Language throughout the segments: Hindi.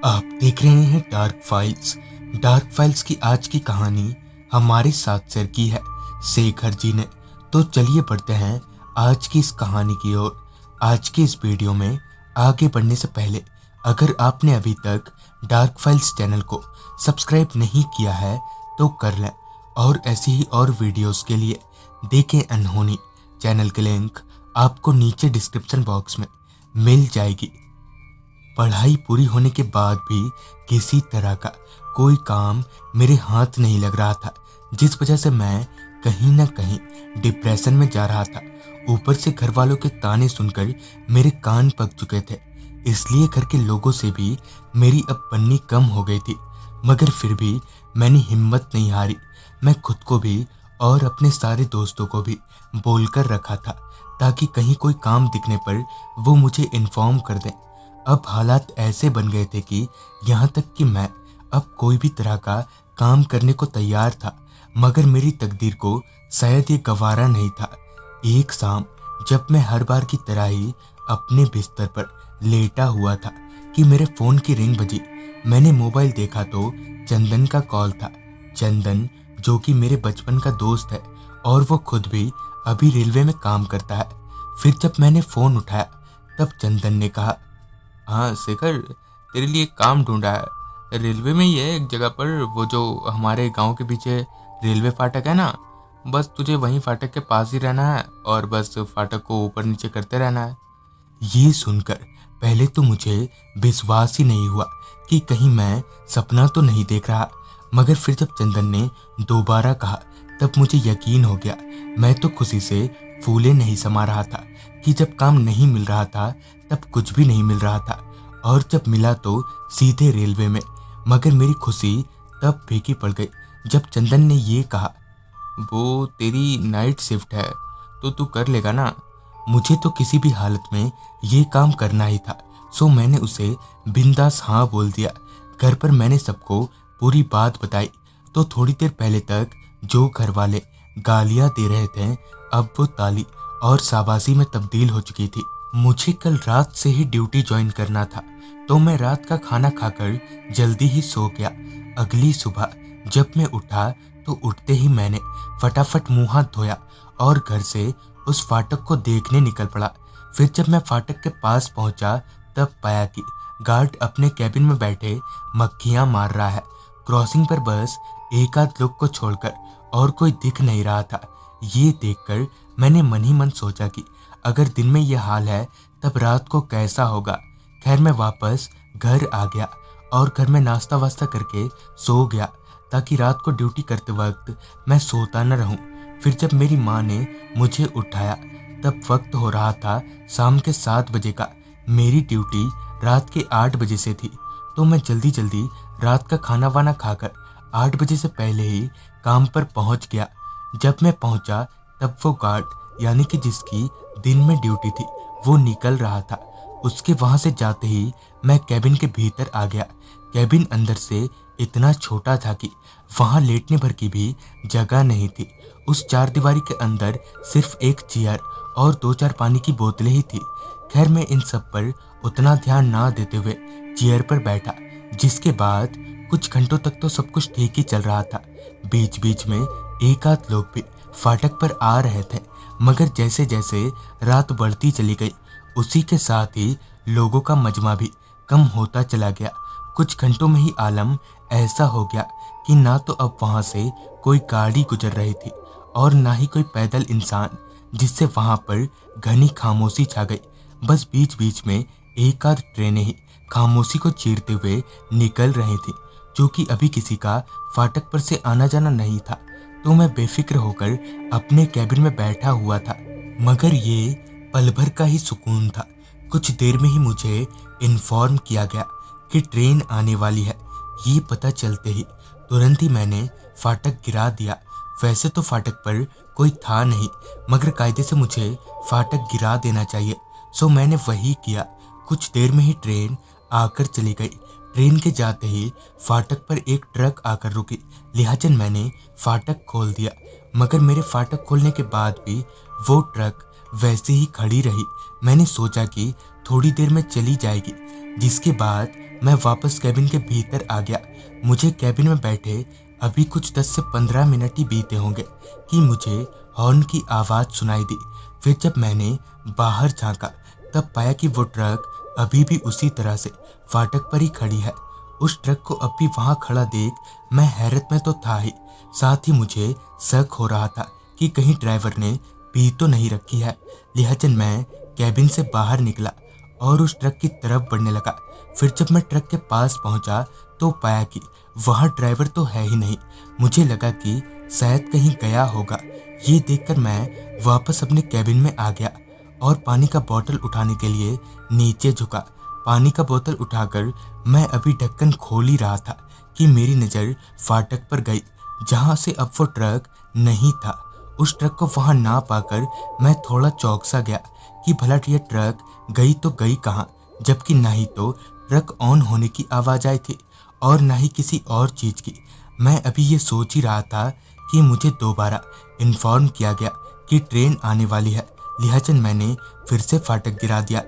आप देख रहे हैं डार्क फाइल्स। डार्क फाइल्स की आज की कहानी हमारे साथ शेयर की है शेखर जी ने। तो चलिए बढ़ते हैं आज की इस कहानी की ओर। आज के इस वीडियो में आगे बढ़ने से पहले अगर आपने अभी तक डार्क फाइल्स चैनल को सब्सक्राइब नहीं किया है तो कर लें, और ऐसी ही और वीडियोस के लिए देखें अनहोनी चैनल के लिंक आपको नीचे डिस्क्रिप्शन बॉक्स में मिल जाएगी। पढ़ाई पूरी होने के बाद भी किसी तरह का कोई काम मेरे हाथ नहीं लग रहा था, जिस वजह से मैं कहीं ना कहीं डिप्रेशन में जा रहा था। ऊपर से घर वालों के ताने सुनकर मेरे कान पक चुके थे, इसलिए घर के लोगों से भी मेरी अब पन्नी कम हो गई थी। मगर फिर भी मैंने हिम्मत नहीं हारी। मैं खुद को भी और अपने सारे दोस्तों को भी बोलकर रखा था ताकि कहीं कोई काम दिखने पर वो मुझे इन्फॉर्म कर दें। अब हालात ऐसे बन गए थे कि यहाँ तक कि मैं अब कोई भी तरह का काम करने को तैयार था, मगर मेरी तकदीर को शायद ये गवारा नहीं था। एक शाम जब मैं हर बार की तरह ही अपने बिस्तर पर लेटा हुआ था कि मेरे फोन की रिंग बजी। मैंने मोबाइल देखा तो चंदन का कॉल था। चंदन जो कि मेरे बचपन का दोस्त है और वो खुद भी अभी रेलवे में काम करता है। फिर जब मैंने फोन उठाया तब चंदन ने कहा, हाँ शेखर, तेरे लिए एक काम ढूंढा है। रेलवे में ही है एक जगह पर, वो जो हमारे गांव के पीछे रेलवे फाटक है ना, बस तुझे वहीं फाटक के पास ही रहना है और बस फाटक को ऊपर नीचे करते रहना है। ये सुनकर पहले तो मुझे विश्वास ही नहीं हुआ कि कहीं मैं सपना तो नहीं देख रहा, मगर फिर जब चंदन ने दोबारा कहा तब मुझे यकीन हो गया। मैं तो खुशी से फूले नहीं समा रहा था कि जब काम नहीं मिल रहा था तब कुछ भी नहीं मिल रहा था, और जब मिला तो सीधे रेलवे में। मगर मेरी खुशी तब फीकी पड़ गई जब चंदन ने ये कहा, वो तेरी नाइट शिफ्ट है तो तू कर लेगा ना। मुझे तो किसी भी हालत में ये काम करना ही था, सो मैंने उसे बिंदास हाँ बोल दिया। घर पर मैंने सबको पूरी बात बताई तो थोड़ी देर पहले तक जो घर वाले गालियां दे रहे थे अब वो ताली और शाबाशी में तब्दील हो चुकी थी। मुझे कल रात से ही ड्यूटी ज्वाइन करना था तो मैं रात का खाना खाकर जल्दी ही सो गया। अगली सुबह जब मैं उठा तो उठते ही मैंने फटाफट मुंह हाथ धोया और घर से उस फाटक को देखने निकल पड़ा। फिर जब मैं फाटक के पास पहुंचा तब पाया कि गार्ड अपने कैबिन में बैठे मक्खियां मार रहा है। क्रॉसिंग पर बस एक आध लोग को छोड़कर और कोई दिख नहीं रहा था। ये देखकर मैंने मन ही मन सोचा कि अगर दिन में यह हाल है तब रात को कैसा होगा। खैर मैं वापस घर आ गया और घर में नाश्ता वास्ता करके सो गया ताकि रात को ड्यूटी करते वक्त मैं सोता न रहूं। फिर जब मेरी माँ ने मुझे उठाया तब वक्त हो रहा था शाम के 7 बजे का। मेरी ड्यूटी रात के 8 बजे से थी तो मैं जल्दी जल्दी रात का खाना वाना खाकर 8 बजे से पहले ही काम पर पहुंच गया। जब मैं पहुंचा तब वो गार्ड यानी कि जिसकी दिन में ड्यूटी थी वो निकल रहा था। उसके वहां से जाते ही मैं कैबिन के भीतर आ गया। कैबिन अंदर से इतना छोटा था कि वहां लेटने भर की भी जगह नहीं थी। उस चार दीवारी के अंदर सिर्फ एक चेयर और 2-4 पानी की बोतलें ही थी। खैर मैं इन सब पर उतना ध्यान ना देते हुए चेयर पर बैठा, जिसके बाद कुछ घंटों तक तो सब कुछ ठीक ही चल रहा था। बीच बीच में एक आध लोग भी फाटक पर आ रहे थे, मगर जैसे जैसे रात बढ़ती चली गई उसी के साथ ही लोगों का मजमा भी कम होता चला गया। कुछ घंटों में ही आलम ऐसा हो गया कि ना तो अब वहां से कोई गाड़ी गुजर रही थी और ना ही कोई पैदल इंसान, जिससे वहां पर घनी खामोशी छा गई। बस बीच बीच में एक आध ट्रेनें ही खामोशी को चीरते हुए निकल रही थी, जो कि अभी किसी का फाटक पर से आना जाना नहीं था। तो मैं बेफिक्र होकर अपने कैबिन में बैठा हुआ था, मगर ये पल भर का ही सुकून था। कुछ देर में ही मुझे इन्फॉर्म किया गया कि ट्रेन आने वाली है। ये पता चलते ही तुरंत ही मैंने फाटक गिरा दिया। वैसे तो फाटक पर कोई था नहीं, मगर कायदे से मुझे फाटक गिरा देना चाहिए, सो मैंने वही किया। कुछ देर में ही ट्रेन आकर चली गई। ट्रेन के जाते ही फाटक पर एक ट्रक आकर रुकी, लिहाजन मैंने फाटक खोल दिया। मगर मेरे फाटक खोलने के बाद भी वो ट्रक वैसे ही खड़ी रही। मैंने सोचा कि थोड़ी देर में चली जाएगी, जिसके बाद मैं वापस कैबिन के भीतर आ गया। मुझे कैबिन में बैठे अभी कुछ 10 से 15 मिनट ही बीते होंगे कि मुझे हॉर्न की आवाज़ सुनाई दी। फिर जब मैंने बाहर झांका तब पाया कि वो ट्रक अभी भी उसी तरह से फाटक पर ही खड़ी है। उस ट्रक को अब भी वहां खड़ा देख मैं हैरत में तो था ही, साथ ही मुझे शक हो रहा था कि कहीं ड्राइवर ने पी तो नहीं रखी है। लिहाजन मैं कैबिन से बाहर निकला और उस ट्रक की तरफ बढ़ने लगा। फिर जब मैं ट्रक के पास पहुंचा तो पाया कि वहां ड्राइवर तो है ही नहीं। मुझे लगा कि शायद कहीं गया होगा। ये देखकर मैं वापस अपने कैबिन में आ गया और पानी का बोतल उठाने के लिए नीचे झुका। पानी का बोतल उठाकर मैं अभी ढक्कन खोल ही रहा था कि मेरी नज़र फाटक पर गई, जहां से अब वो ट्रक नहीं था। उस ट्रक को वहां ना पाकर मैं थोड़ा चौंक सा गया कि भला ये ट्रक गई तो गई कहाँ, जबकि ना ही तो ट्रक ऑन होने की आवाज़ आई थी और ना ही किसी और चीज़ की। मैं अभी ये सोच ही रहा था कि मुझे दोबारा इन्फॉर्म किया गया कि ट्रेन आने वाली है। लिहाजन मैंने फिर से फाटक गिरा दिया।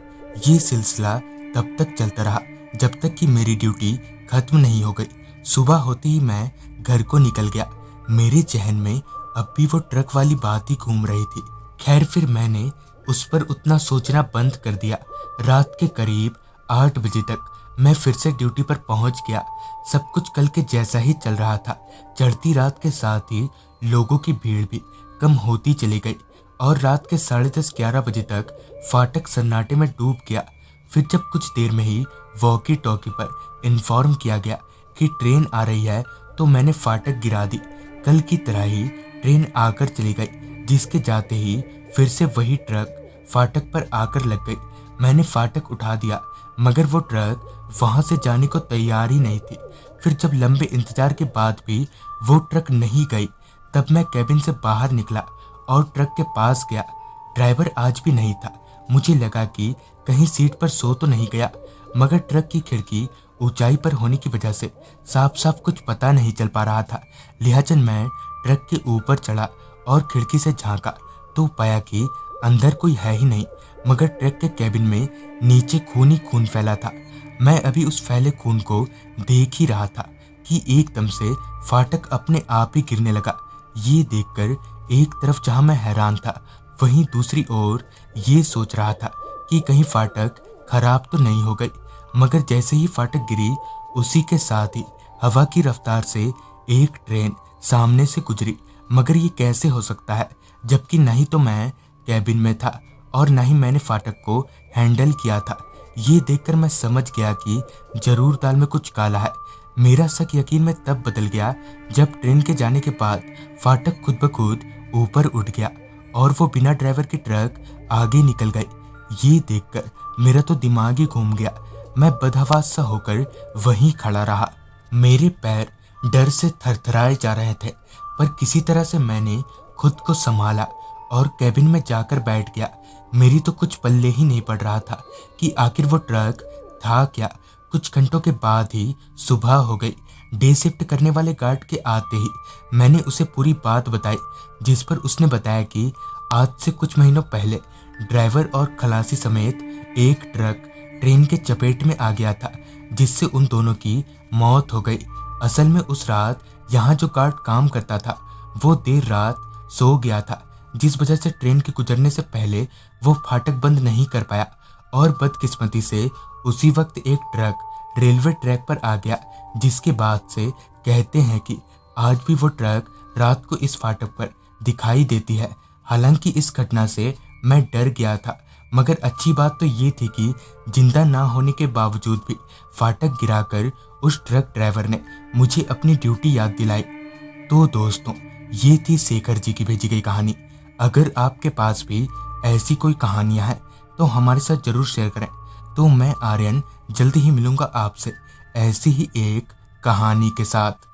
ये सिलसिला तब तक चलता रहा जब तक कि मेरी ड्यूटी खत्म नहीं हो गई। सुबह होते ही मैं घर को निकल गया। मेरे जहन में अब भी वो ट्रक वाली बात ही घूम रही थी। खैर फिर मैंने उस पर उतना सोचना बंद कर दिया। रात के करीब 8 बजे तक मैं फिर से ड्यूटी पर पहुंच गया। सब कुछ कल के जैसा ही चल रहा था। चढ़ती रात के साथ ही लोगों की भीड़ भी कम होती चली गई और रात के 10:30-11 बजे तक फाटक सन्नाटे में डूब गया। फिर जब कुछ देर में ही वॉकी टॉकी पर इन्फॉर्म किया गया कि ट्रेन आ रही है तो मैंने फाटक गिरा दी। कल की तरह ही ट्रेन आकर चली गई, जिसके जाते ही फिर से वही ट्रक फाटक पर आकर लग गई। मैंने फाटक उठा दिया मगर वो ट्रक वहां से जाने को तैयार ही नहीं थी। फिर जब लंबे इंतजार के बाद भी वो ट्रक नहीं गई तब मैं कैबिन से बाहर निकला और ट्रक के पास गया। ड्राइवर आज भी नहीं था। मुझे लगा कि कहीं सीट पर सो तो नहीं गया, मगर ट्रक की खिड़की ऊंचाई पर होने की वजह से साफ साफ कुछ पता नहीं चल पा रहा था। लिहाजन मैं ट्रक के ऊपर चढ़ा और खिड़की से झांका तो पाया कि अंदर कोई है ही नहीं, मगर ट्रक के कैबिन में नीचे खून ही खून फैला था। मैं अभी उस फैले खून को देख ही रहा था कि एकदम से फाटक अपने आप ही गिरने लगा। ये देखकर एक तरफ जहां मैं हैरान था, वहीं दूसरी ओर ये सोच रहा था कि कहीं फाटक खराब तो नहीं हो गई। मगर जैसे ही फाटक गिरी उसी के साथ ही हवा की रफ्तार से एक ट्रेन सामने से गुजरी। मगर ये कैसे हो सकता है, जबकि नहीं तो मैं कैबिन में था और ना ही मैंने फाटक को हैंडल किया था। ये देखकर मैं समझ गया कि जरूर दाल में कुछ काला है। मेरा शक यकीन में तब बदल गया जब ट्रेन के जाने के बाद फाटक खुद ब खुद ऊपर उठ गया और वो बिना ड्राइवर के ट्रक आगे निकल गई। ये देखकर मेरा तो दिमाग ही घूम गया। मैं बदहवास सा होकर वहीं खड़ा रहा। मेरे पैर डर से थरथराए जा रहे थे, पर किसी तरह से मैंने खुद को संभाला और कैबिन में जाकर बैठ गया। मेरी तो कुछ पल्ले ही नहीं पड़ रहा था कि आखिर वो ट्रक था क्या। कुछ घंटों के बाद ही सुबह हो गई। डे शिफ्ट करने वाले गार्ड के आते ही मैंने उसे पूरी बात बताई, जिस पर उसने बताया कि आज से कुछ महीनों पहले ड्राइवर और खलासी समेत एक ट्रक ट्रेन के चपेट में आ गया था, जिससे उन दोनों की मौत हो गई। असल में उस रात यहाँ जो गार्ड काम करता था वो देर रात सो गया था, जिस वजह से ट्रेन के गुजरने से पहले वो फाटक बंद नहीं कर पाया और बदकिस्मती से उसी वक्त एक ट्रक रेलवे ट्रैक पर आ गया, जिसके बाद से कहते हैं कि आज भी वो ट्रक रात को इस फाटक पर दिखाई देती है। हालांकि इस घटना से मैं डर गया था, मगर अच्छी बात तो ये थी कि जिंदा ना होने के बावजूद भी फाटक गिराकर उस ट्रक ड्राइवर ने मुझे अपनी ड्यूटी याद दिलाई। तो दोस्तों, ये थी शेखर जी की भेजी गई कहानी। अगर आपके पास भी ऐसी कोई कहानियां हैं तो हमारे साथ जरूर शेयर करें। तो मैं आर्यन जल्दी ही मिलूंगा आपसे ऐसी ही एक कहानी के साथ।